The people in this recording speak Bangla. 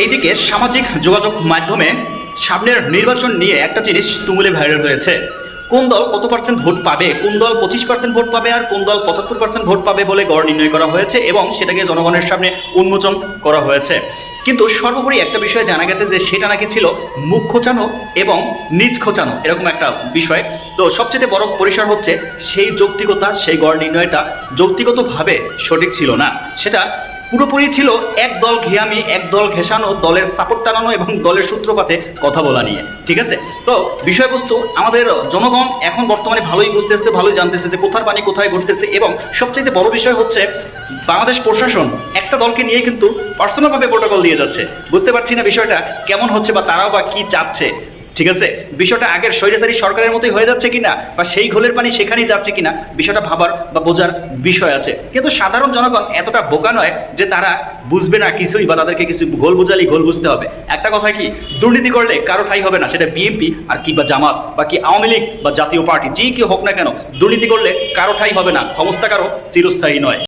এইদিকে সামাজিক যোগাযোগ মাধ্যমে সামনের নির্বাচন নিয়ে একটা জিনিস তুমুলে ভাইরাল হয়েছে। কোন দল কত পার্সেন্ট ভোট পাবে, কোন দল 25% ভোট পাবে আর কোন দল 75% ভোট পাবে বলে গড় নির্ণয় করা হয়েছে এবং সেটাকে জনগণের সামনে উন্মোচন করা হয়েছে। কিন্তু সর্বোপরি একটা বিষয় জানা গেছে যে সেটা নাকি ছিল মুখ খোঁচানো এবং নিজ খোঁচানো, এরকম একটা বিষয়। তো সবচেয়ে বড় পরিসর হচ্ছে সেই যৌক্তিকতা, সেই গড় নির্ণয়টা যৌক্তিগতভাবে সঠিক ছিল না। সেটা পুরোপুরি ছিল এক দল ঘিয়ামি, এক দল ঘেঁষানো, দলের সাপোর্ট টানানো এবং দলের সূত্রপাতে কথা বলা নিয়ে। ঠিক আছে, তো বিষয়বস্তু আমাদের জনগণ এখন বর্তমানে ভালোই বুঝতেছে, ভালোই জানতেছে যে কোথার পানি কোথায় ঘটতেছে। এবং সবচেয়ে বড় বিষয় হচ্ছে বাংলাদেশ প্রশাসন একটা দলকে নিয়ে কিন্তু পার্সোনালভাবে প্রোটোকল দিয়ে যাচ্ছে। বুঝতে পারছি না বিষয়টা কেমন হচ্ছে বা তারাও বা কি চাচ্ছে। ঠিক আছে, বিষয়টা আগের স্বৈরাচারী সরকারের মতোই হয়ে যাচ্ছে কিনা বা সেই ঘোলের পানি সেখানেই যাচ্ছে কিনা, বিষয়টা ভাবার বা বোঝার বিষয় আছে। কিন্তু সাধারণ জনগণ এতটা বোকা নয় যে তারা বুঝবে না কিছুই বা তাদেরকে কিছু ঘোল বুঝালি ঘোল বুঝতে হবে। একটা কথা কি, দুর্নীতি করলে কারো ঠাঁই হবে না, সেটা বিএনপি আর কি বা জামাত বা কি আওয়ামী লীগ বা জাতীয় পার্টি, যে কেউ হোক না কেন, দুর্নীতি করলে কারো ঠাঁই হবে না। ক্ষমতা কারো চিরস্থায়ী নয়।